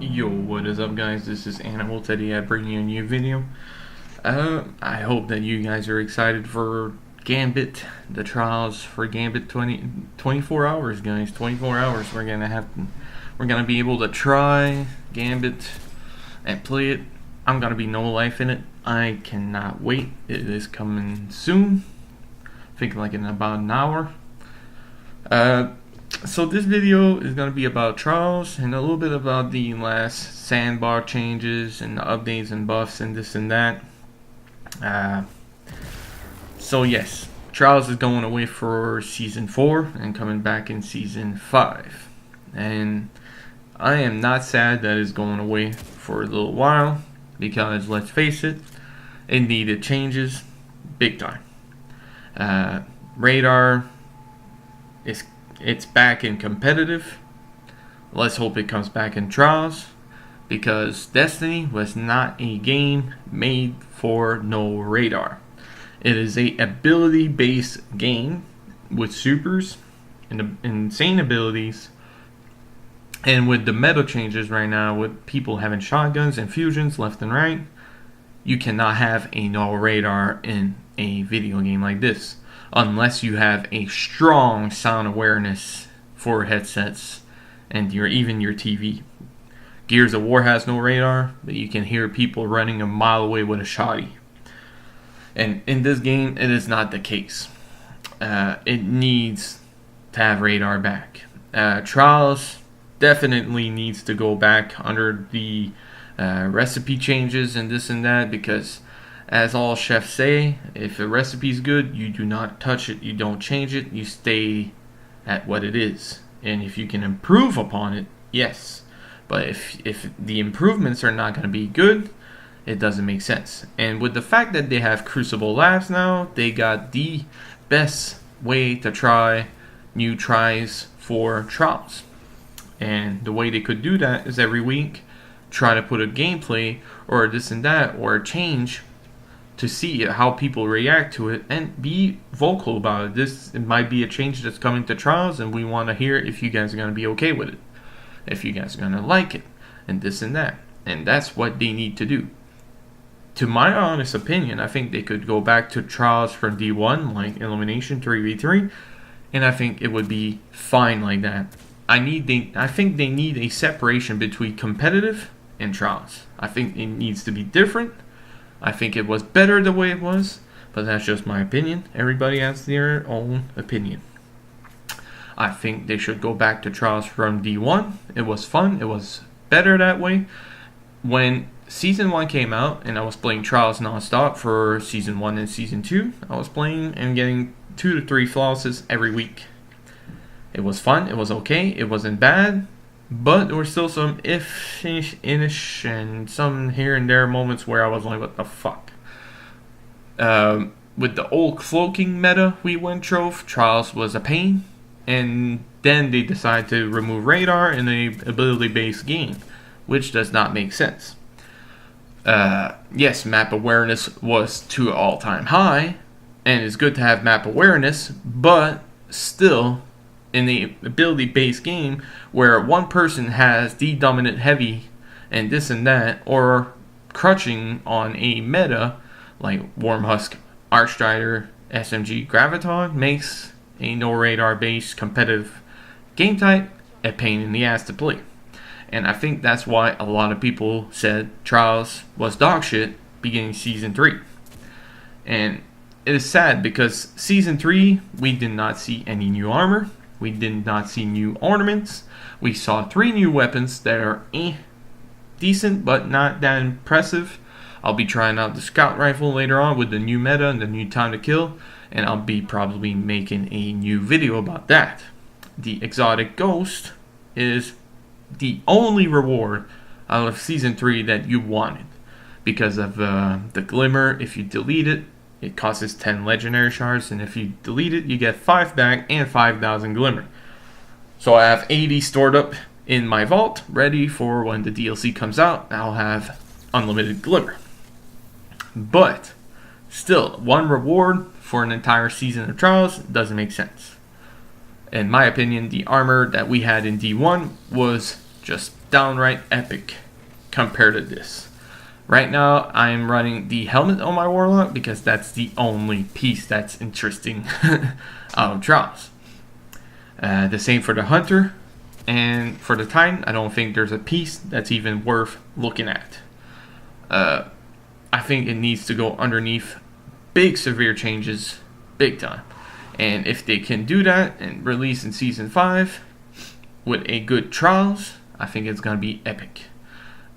Yo, what is up, guys? This is Animal Teddy. I bring you a new video. I hope that you guys are excited for Gambit, the trials for Gambit 24 hours, guys. 24 hours. We're gonna be able to try Gambit and play it. I'm gonna be no life in it. I cannot wait. It is coming soon. I think like in about an hour. So this video is going to be about trials and a little bit about the last sandbar changes and the updates and buffs and this and that. So yes, trials is going away for season 4 and coming back in season 5. And I am not sad that it's going away for a little while, because let's face it, it needed changes big time. Radar is it's back in competitive. Let's hope it comes back in trials, because Destiny was not a game made for no radar. It is a ability based game with supers and insane abilities, and with the meta changes right now, with people having shotguns and fusions left and right, you cannot have a no radar in a video game like this unless you have a strong sound awareness for headsets and even your TV. Gears of War has no radar, but you can hear people running a mile away with a shotty. And in this game, it is not the case. It needs to have radar back. Trials definitely needs to go back under the recipe changes and this and that, because as all chefs say, if a recipe is good, you do not touch it, you don't change it, you stay at what it is. And if you can improve upon it, yes. But if the improvements are not going to be good, it doesn't make sense. And with the fact that they have Crucible Labs now, they got the best way to try new tries for trials. And the way they could do that is every week try to put a gameplay or this and that or a change to see how people react to it and be vocal about it. It might be a change that's coming to trials, and we want to hear if you guys are going to be okay with it, if you guys are going to like it, and this and that. And that's what they need to do. To my honest opinion, I think they could go back to trials from D1, like Elimination 3v3, and I think it would be fine like that. I think they need a separation between competitive and trials. I think it needs to be different. I think it was better the way it was, but that's just my opinion. Everybody has their own opinion. I think they should go back to trials from D1. It was fun. It was better that way. When Season 1 came out and I was playing trials non-stop for Season 1 and Season 2, I was playing and getting 2 to 3 flosses every week. It was fun. It was okay. It wasn't bad. But there were still some ish and some here and there moments where I was like, what the fuck? With the old cloaking meta we went through, trials was a pain. And then they decided to remove radar in a ability-based game, which does not make sense. Yes, map awareness was to an all-time high, and it's good to have map awareness, but still, in the ability-based game where one person has the dominant heavy and this and that, or crutching on a meta like Wormhusk, Archstrider, SMG, Graviton, makes a no radar based competitive game type a pain in the ass to play. And I think that's why a lot of people said Trials was dog shit beginning Season 3. And it is sad, because Season 3 we did not see any new armor. We did not see new ornaments. We saw 3 new weapons that are decent, but not that impressive. I'll be trying out the scout rifle later on with the new meta and the new time to kill, and I'll be probably making a new video about that. The exotic ghost is the only reward out of Season 3 that you wanted, because of the glimmer. If you delete it, it costs 10 legendary shards, and if you delete it, you get 5 back and 5,000 glimmer. So I have 80 stored up in my vault, ready for when the DLC comes out. I'll have unlimited glimmer. But still, one reward for an entire season of trials doesn't make sense. In my opinion, the armor that we had in D1 was just downright epic compared to this. Right now, I'm running the helmet on my Warlock because that's the only piece that's interesting out of Trials. The same for the Hunter, and for the Titan, I don't think there's a piece that's even worth looking at. I think it needs to go underneath big severe changes, big time. And if they can do that and release in Season 5 with a good Trials, I think it's going to be epic.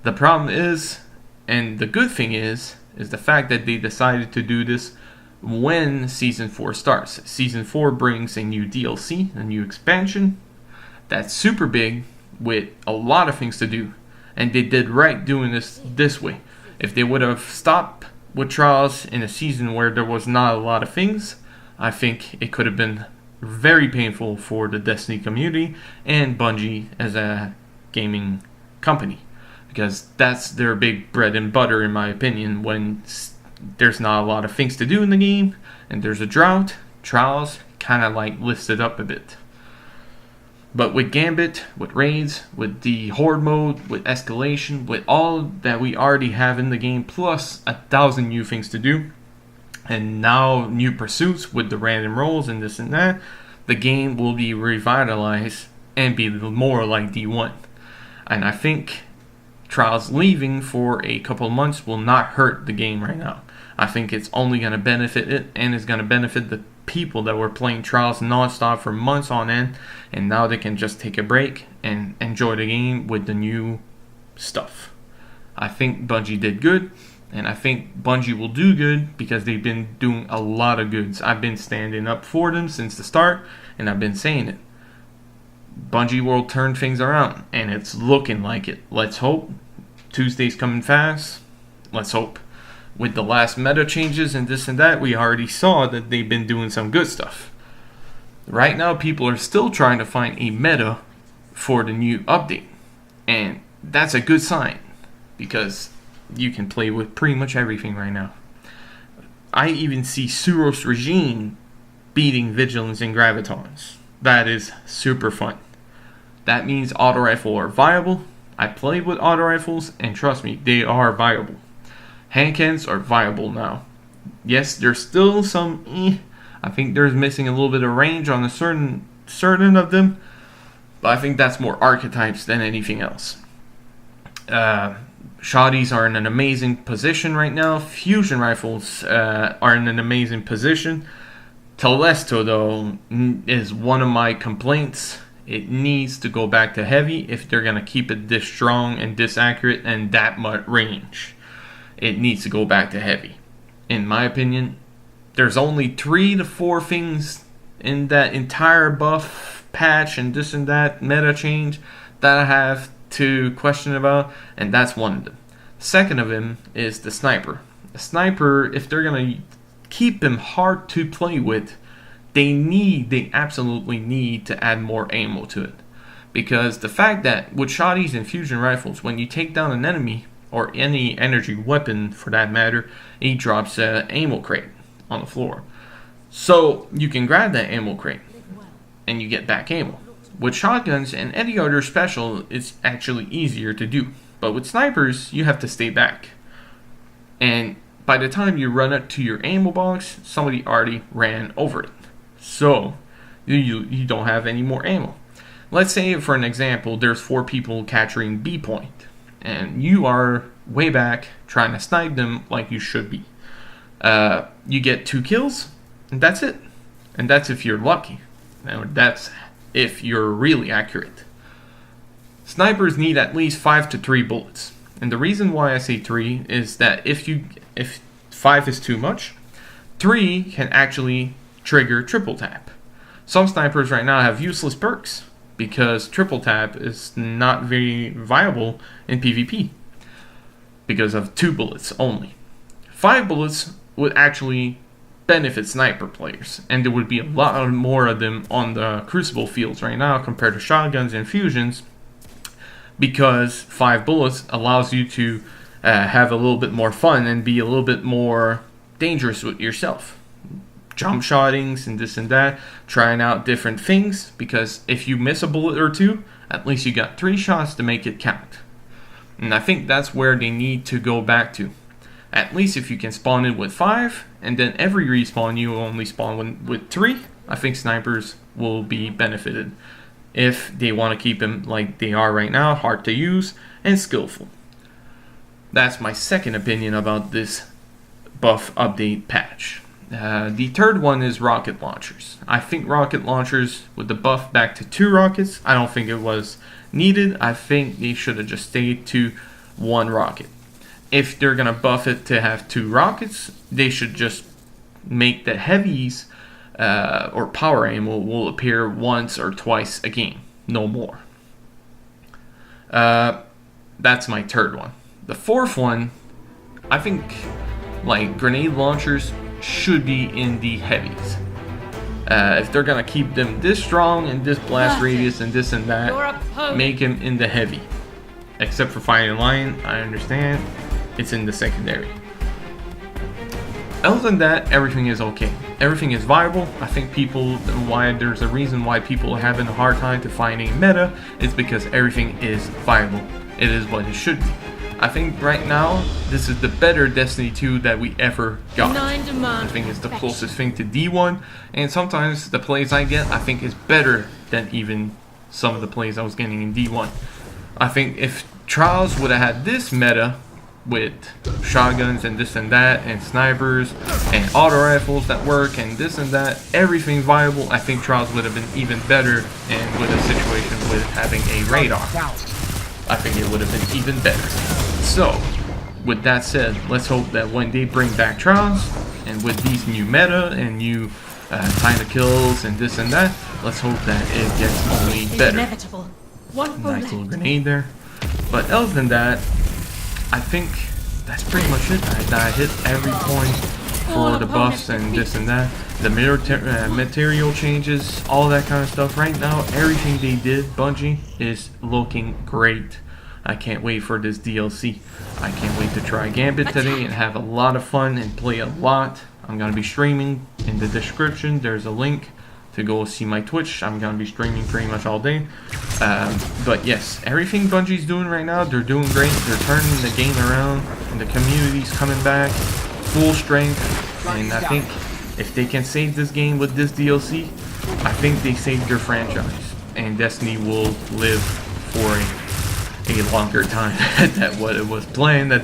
The problem is, and the good thing is the fact that they decided to do this when Season 4 starts. Season 4 brings a new DLC, a new expansion, that's super big with a lot of things to do. And they did right doing this way. If they would have stopped with Trials in a season where there was not a lot of things, I think it could have been very painful for the Destiny community and Bungie as a gaming company. Because that's their big bread and butter, in my opinion. When there's not a lot of things to do in the game and there's a drought, Trials kind of like lifts it up a bit. But with Gambit, with raids, with the Horde mode, with escalation, with all that we already have in the game, plus 1,000 new things to do, and now new pursuits with the random rolls and this and that, the game will be revitalized and be more like D1. And I think Trials leaving for a couple of months will not hurt the game right now. I think it's only going to benefit it, and it's going to benefit the people that were playing Trials non-stop for months on end, and now they can just take a break and enjoy the game with the new stuff. I think Bungie did good, and I think Bungie will do good because they've been doing a lot of goods. I've been standing up for them since the start, and I've been saying it. Bungie will turn things around, and it's looking like it. Let's hope. Tuesday's coming fast. Let's hope. With the last meta changes and this and that, we already saw that they've been doing some good stuff. Right now, people are still trying to find a meta for the new update. And that's a good sign, because you can play with pretty much everything right now. I even see Suros Regime beating Vigilance and Gravitons. That is super fun. That means auto rifle are viable. I played with auto rifles, and trust me, they are viable. Hand cannons are viable now. Yes, there's still some I think there's missing a little bit of range on a certain of them, but I think that's more archetypes than anything else. Shotties are in an amazing position right now. Fusion rifles are in an amazing position. Telesto, though, is one of my complaints. It needs to go back to heavy if they're going to keep it this strong and this accurate and that much range. It needs to go back to heavy. In my opinion, there's only 3 to 4 things in that entire buff patch and this and that meta change that I have to question about, and that's one of them. Second of them is the sniper. The sniper, if they're going to keep them hard to play with, they absolutely need to add more ammo to it. Because the fact that with shotties and fusion rifles, when you take down an enemy, or any energy weapon for that matter, it drops an ammo crate on the floor. So you can grab that ammo crate and you get back ammo. With shotguns and any other special, it's actually easier to do. But with snipers, you have to stay back. And by the time you run up to your ammo box, somebody already ran over it. So you don't have any more ammo. Let's say, for an example, there's 4 people capturing B point, and you are way back trying to snipe them like you should be. You get 2 kills, and that's it. And that's if you're lucky. Now, that's if you're really accurate. Snipers need at least 5 to 3 bullets. And the reason why I say 3 is that if 5 is too much, 3 can actually trigger triple tap. Some snipers right now have useless perks because triple tap is not very viable in PvP because of 2 bullets only. 5 bullets would actually benefit sniper players, and there would be a lot more of them on the Crucible fields right now compared to shotguns and fusions, because 5 bullets allows you to have a little bit more fun and be a little bit more dangerous with yourself. jump shottings and this and that, trying out different things, because if you miss a bullet or two, at least you got 3 shots to make it count. And I think that's where they need to go back to. At least if you can spawn in with 5, and then every respawn you only spawn with 3, I think snipers will be benefited. If they want to keep them like they are right now, hard to use and skillful. That's my second opinion about this buff update patch. The third one is rocket launchers. I think rocket launchers with the buff back to 2 rockets, I don't think it was needed. I think they should have just stayed to 1 rocket. If they're gonna buff it to have 2 rockets, they should just make the heavies or power aim will appear once or twice a game, no more. That's my third one. The fourth one, I think like grenade launchers should be in the heavies. If they're gonna keep them this strong and this blast radius and this and that, make them in the heavy. Except for fighting line, I understand it's in the secondary. Other than that, everything is okay. Everything is viable. I think there's a reason why people are having a hard time to finding meta is because everything is viable. It is what it should be. I think right now, this is the better Destiny 2 that we ever got. I think it's the closest thing to D1, and sometimes the plays I get, I think is better than even some of the plays I was getting in D1. I think if Trials would have had this meta, with shotguns and this and that, and snipers, and auto rifles that work, and this and that, everything viable, I think Trials would have been even better, and with a situation with having a radar, I think it would have been even better. So, with that said, let's hope that when they bring back Trials, and with these new meta, and new time to kills, and this and that, let's hope that it gets only better. Nice little grenade there. But other than that, I think that's pretty much it. I hit every point for the buffs and this and that. The material changes, all that kind of stuff. Right now, everything they did, Bungie, is looking great. I can't wait for this DLC. I can't wait to try Gambit today and have a lot of fun and play a lot. I'm going to be streaming. In the description, there's a link to go see my Twitch. I'm going to be streaming pretty much all day. But yes, everything Bungie's doing right now, they're doing great. They're turning the game around, and the community's coming back full strength. And I think if they can save this game with this DLC, I think they saved their franchise. And Destiny will live for a longer time than what it was planned. That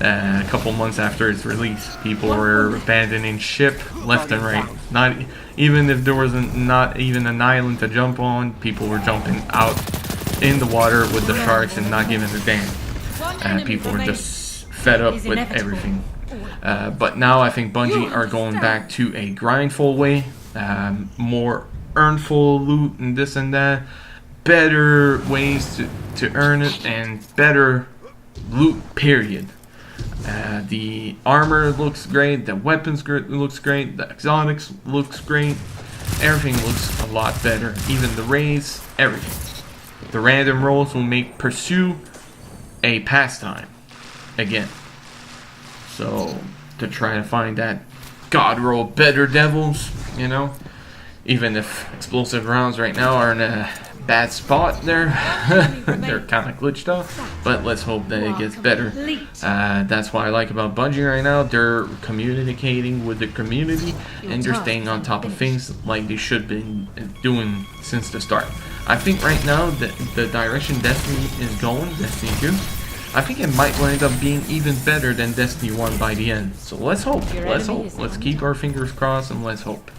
a couple months after its release, people were abandoning ship left and right. Not even if there was not even an island to jump on, people were jumping out in the water with the sharks and not giving a damn. People were just fed up with everything. But now I think Bungie are going back to a grindful way, more earnful loot and this and that, better ways to earn it, and better loot period. The armor looks great, the weapons looks great, the exotics looks great, everything looks a lot better, even the raids, everything. The random rolls will make pursue a pastime again. So to try to find that god roll better devils, you know, even if explosive rounds right now are in a bad spot there. They're kind of glitched up, but let's hope that it gets better. That's what I like about Bungie right now. They're communicating with the community, and they're staying on top of things like they should be doing since the start. I think right now that the direction Destiny is going, Destiny 2, I think it might wind up being even better than Destiny 1 by the end. So let's hope. Let's keep our fingers crossed and let's hope.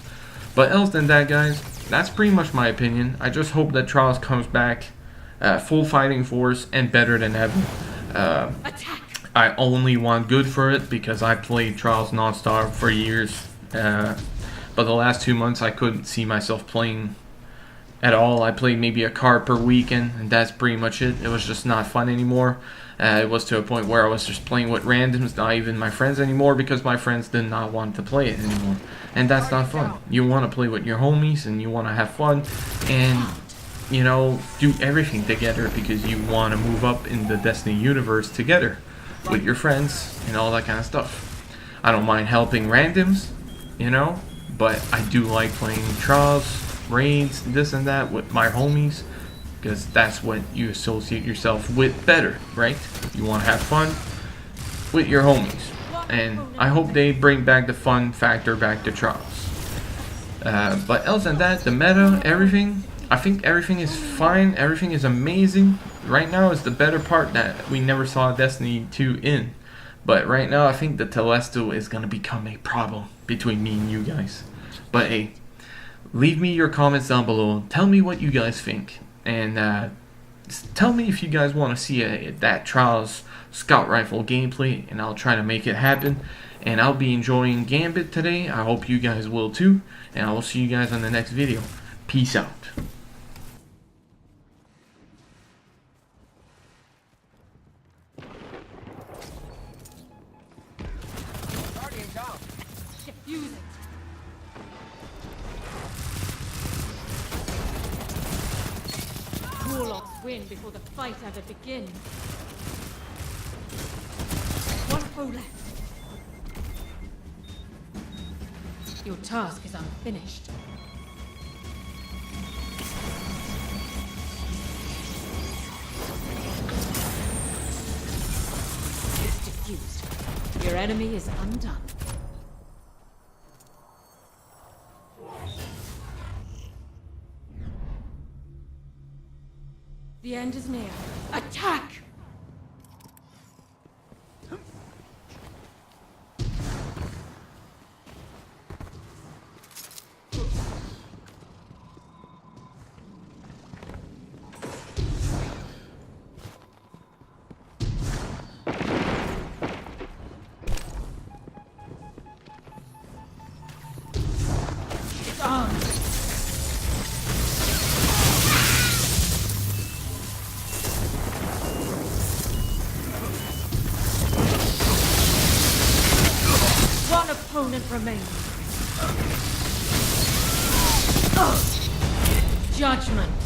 But else than that, guys, that's pretty much my opinion. I just hope that Trials comes back full fighting force and better than ever. I only want good for it because I played Trials non-stop for years. But the last 2 months I couldn't see myself playing at all. I played maybe a card per weekend, and that's pretty much it. It was just not fun anymore. It was to a point where I was just playing with randoms, not even my friends anymore, because my friends did not want to play it anymore. And that's not fun. You want to play with your homies, and you want to have fun, and, you know, do everything together because you want to move up in the Destiny universe together with your friends and all that kind of stuff. I don't mind helping randoms, you know, but I do like playing trials, raids, this and that with my homies, because that's what you associate yourself with better, right? You want to have fun with your homies, and I hope they bring back the fun factor back to trials. But else than that, the meta, everything, I think everything is fine, everything is amazing. Right now is the better part that we never saw Destiny 2 in. But right now I think the Telesto is going to become a problem between me and you guys. But hey, leave me your comments down below, tell me what you guys think, and tell me if you guys want to see that Trials Scout Rifle gameplay, and I'll try to make it happen. And I'll be enjoying Gambit today, I hope you guys will too, and I will see you guys on the next video. Peace out. Warlocks win before the fight ever begins. One foe left. Your task is unfinished. It's diffused. Your enemy is undone. The end is near. Attack! It's on! One opponent remains. Judgment.